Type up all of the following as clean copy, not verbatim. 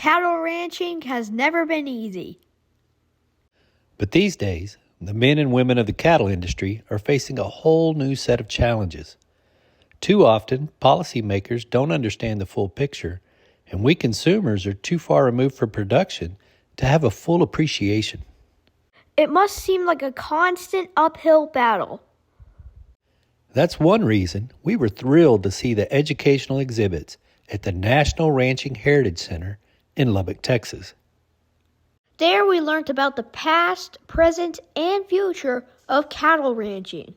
Cattle ranching has never been easy. But these days, the men and women of the cattle industry are facing a whole new set of challenges. Too often, policymakers don't understand the full picture, and we consumers are too far removed from production to have a full appreciation. It must seem like a constant uphill battle. That's one reason we were thrilled to see the educational exhibits at the National Ranching Heritage Center in Lubbock, Texas. There we learned about the past, present, and future of cattle ranching.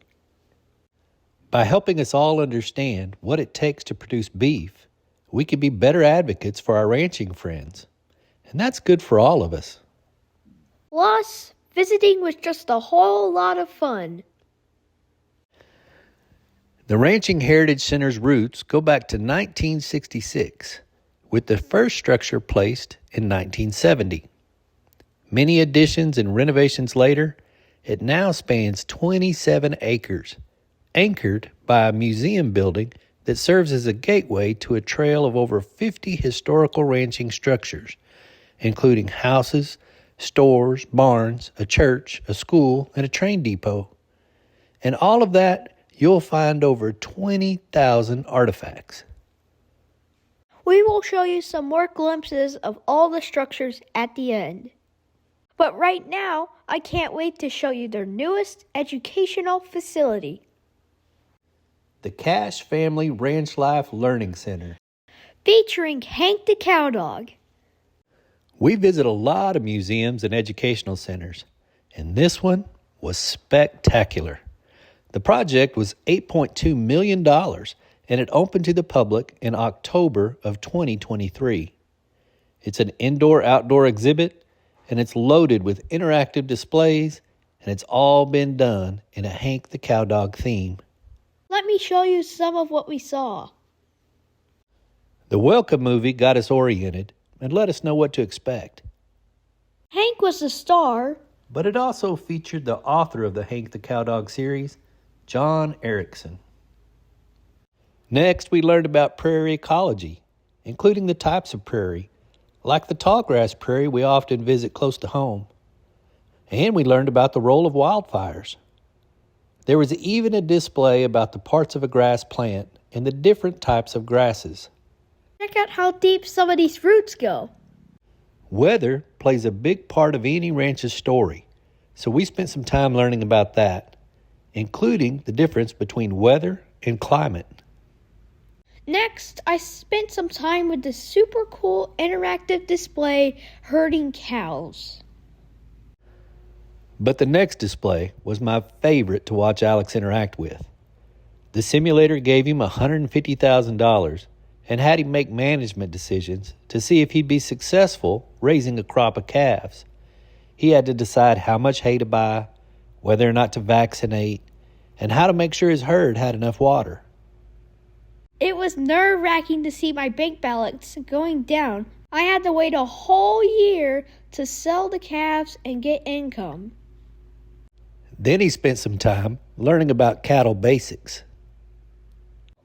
By helping us all understand what it takes to produce beef, we can be better advocates for our ranching friends. And that's good for all of us. Plus, visiting was just a whole lot of fun. The Ranching Heritage Center's roots go back to 1966, with the first structure placed in 1970. Many additions and renovations later, it now spans 27 acres, anchored by a museum building that serves as a gateway to a trail of over 50 historical ranching structures, including houses, stores, barns, a church, a school, and a train depot. And all of that, you'll find over 20,000 artifacts. We will show you some more glimpses of all the structures at the end. But right now, I can't wait to show you their newest educational facility. The Cash Family Ranch Life Learning Center. Featuring Hank the Cowdog. We visit a lot of museums and educational centers, and this one was spectacular. The project was $8.2 million, and it opened to the public in October of 2023. It's an indoor-outdoor exhibit, and it's loaded with interactive displays, and it's all been done in a Hank the Cowdog theme. Let me show you some of what we saw. The Welcome movie got us oriented and let us know what to expect. Hank was the star, But it also featured the author of the Hank the Cowdog series, John Erickson. Next, we learned about prairie ecology, including the types of prairie, like the tallgrass prairie we often visit close to home. And we learned about the role of wildfires. There was even a display about the parts of a grass plant and the different types of grasses. check out how deep some of these roots go. Weather plays a big part of any ranch's story, so we spent some time learning about that, including the difference between weather and climate. Next, I spent some time with the super cool interactive display herding cows. But the next display was my favorite to watch Alex interact with. The simulator gave him $150,000 and had him make management decisions to see if he'd be successful raising a crop of calves. He had to decide how much hay to buy, whether or not to vaccinate, and how to make sure his herd had enough water. It was nerve-wracking to see my bank balance going down. I had to wait a whole year to sell the calves and get income. Then he spent some time learning about cattle basics.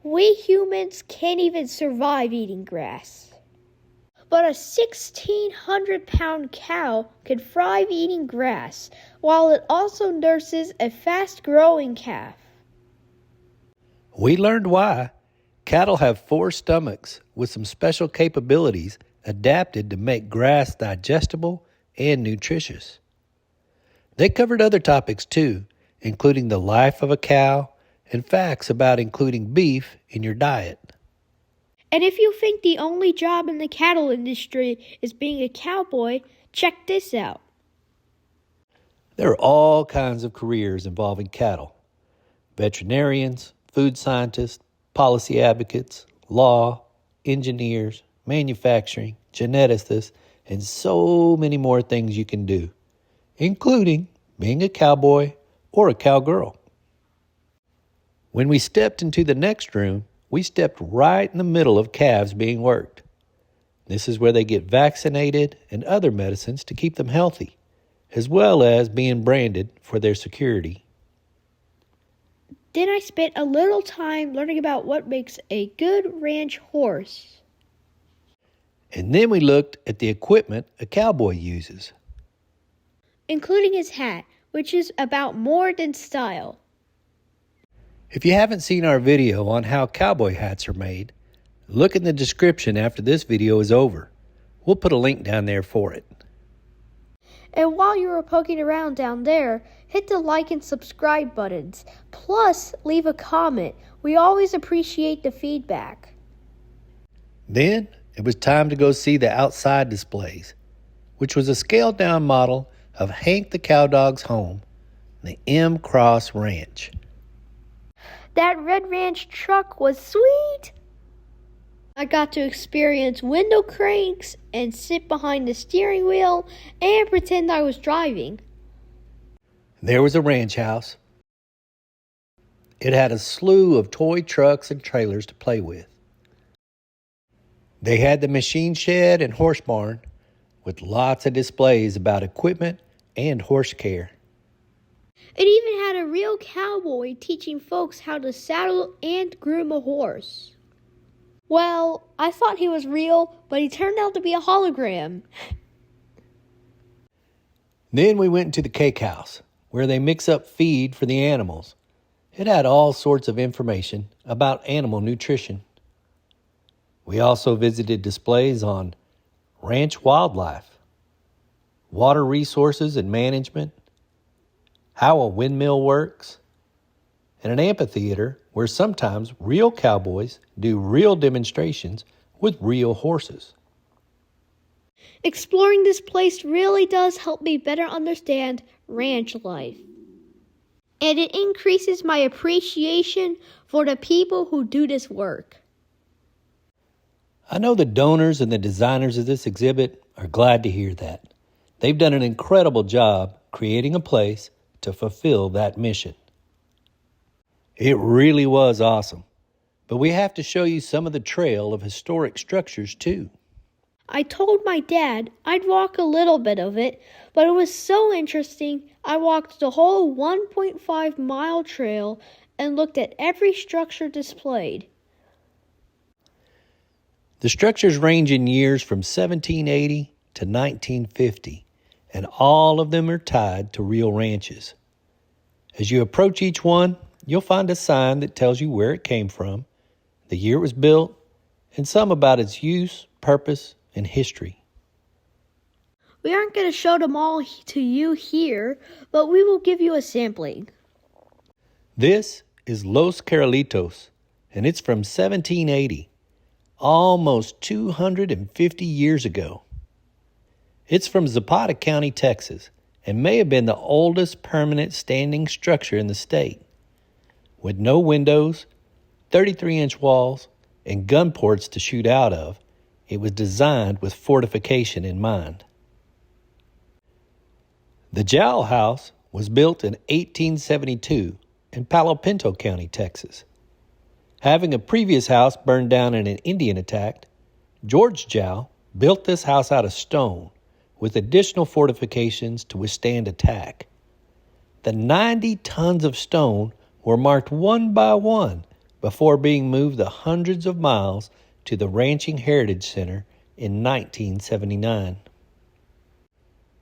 We humans can't even survive eating grass. But a 1,600-pound cow can thrive eating grass, while it also nurses a fast-growing calf. We learned why. Cattle have 4 stomachs with some special capabilities adapted to make grass digestible and nutritious. They covered other topics too, including the life of a cow and facts about including beef in your diet. And if you think the only job in the cattle industry is being a cowboy, check this out. There are all kinds of careers involving cattle. Veterinarians, food scientists, policy advocates, law, engineers, manufacturing, geneticists, and so many more things you can do, including being a cowboy or a cowgirl. When we stepped into the next room, we stepped right in the middle of calves being worked. This is where they get vaccinated and other medicines to keep them healthy, as well as being branded for their security. Then I spent a little time learning about what makes a good ranch horse. And then we looked at the equipment a cowboy uses, including his hat, which is about more than style. If you haven't seen our video on how cowboy hats are made, look in the description after this video is over. We'll put a link down there for it. And while you are poking around down there, hit the like and subscribe buttons. Plus, leave a comment. We always appreciate the feedback. Then it was time to go see the outside displays, which was a scaled down model of Hank the Cowdog's home, the M Cross Ranch. That red ranch truck was sweet. I got to experience window cranks and sit behind the steering wheel and pretend I was driving. There was a ranch house. It had a slew of toy trucks and trailers to play with. They had the machine shed and horse barn with lots of displays about equipment and horse care. It even had a real cowboy teaching folks how to saddle and groom a horse. Well, I thought he was real, but he turned out to be a hologram. Then we went into the cake house, where they mix up feed for the animals. It had all sorts of information about animal nutrition. We also visited displays on ranch wildlife, water resources and management, how a windmill works, and an amphitheater where sometimes real cowboys do real demonstrations with real horses. Exploring this place really does help me better understand ranch life. And it increases my appreciation for the people who do this work. I know the donors and the designers of this exhibit are glad to hear that. They've done an incredible job creating a place to fulfill that mission. It really was awesome, but we have to show you some of the trail of historic structures too. I told my dad I'd walk a little bit of it, but it was so interesting I walked the whole 1.5-mile trail and looked at every structure displayed. The structures range in years from 1780 to 1950, and all of them are tied to real ranches. As you approach each one, you'll find a sign that tells you where it came from, the year it was built, and some about its use, purpose, and history. We aren't going to show them all to you here, but we will give you a sampling. This is Los Carolitos, and it's from 1780, almost 250 years ago. It's from Zapata County, Texas, and may have been the oldest permanent standing structure in the state. With no windows, 33-inch walls, and gun ports to shoot out of, it was designed with fortification in mind. The Jowl House was built in 1872 in Palo Pinto County, Texas. Having a previous house burned down in an Indian attack, George Jowl built this house out of stone with additional fortifications to withstand attack. The 90 tons of stone were marked one by one before being moved the hundreds of miles to the Ranching Heritage Center in 1979.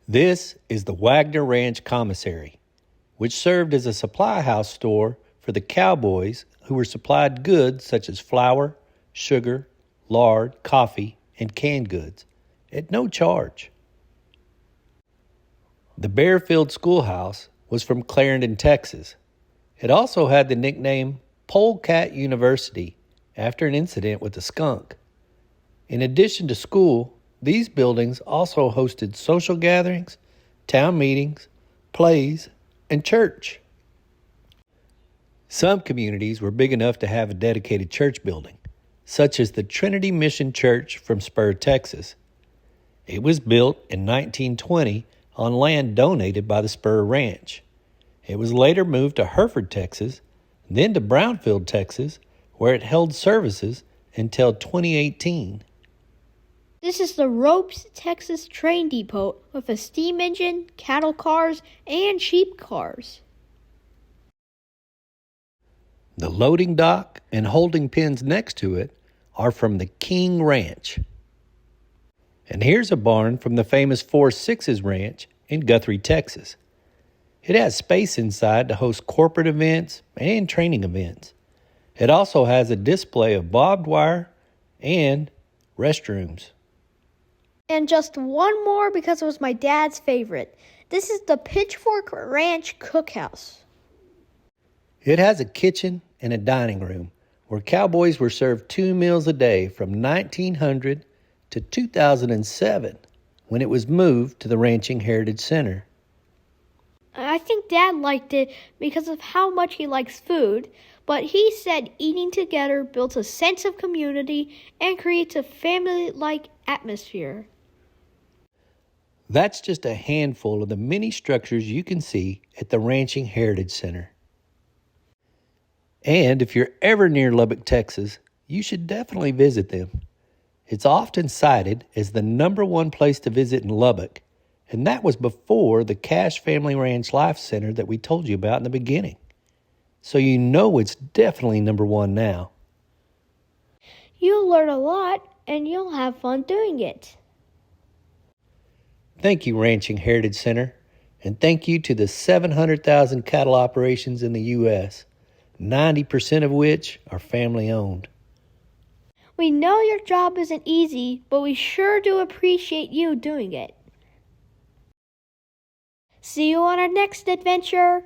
This is the Wagner Ranch Commissary, which served as a supply house store for the cowboys who were supplied goods such as flour, sugar, lard, coffee, and canned goods at no charge. The Bearfield Schoolhouse was from Clarendon, Texas. It also had the nickname Polecat University after an incident with a skunk. In addition to school, these buildings also hosted social gatherings, town meetings, plays, and church. Some communities were big enough to have a dedicated church building, such as the Trinity Mission Church from Spur, Texas. It was built in 1920 on land donated by the Spur Ranch. It was later moved to Hereford, Texas, then to Brownfield, Texas, where it held services until 2018. This is the Ropes, Texas train depot with a steam engine, cattle cars, and sheep cars. The loading dock and holding pens next to it are from the King Ranch. And here's a barn from the famous 4 Sixes Ranch in Guthrie, Texas. It has space inside to host corporate events and training events. It also has a display of barbed wire and restrooms. And just one more because it was my dad's favorite. This is the Pitchfork Ranch Cookhouse. It has a kitchen and a dining room where cowboys were served 2 meals a day from 1900 to 2007 when it was moved to the Ranching Heritage Center. I think Dad liked it because of how much he likes food, but he said eating together builds a sense of community and creates a family-like atmosphere. That's just a handful of the many structures you can see at the Ranching Heritage Center. And if you're ever near Lubbock, Texas, you should definitely visit them. It's often cited as the #1 place to visit in Lubbock, and that was before the Cash Family Ranch Life Center that we told you about in the beginning. So you know it's definitely #1 now. You'll learn a lot, and you'll have fun doing it. Thank you, Ranching Heritage Center, and thank you to the 700,000 cattle operations in the U.S., 90% of which are family-owned. We know your job isn't easy, but we sure do appreciate you doing it. See you on our next adventure.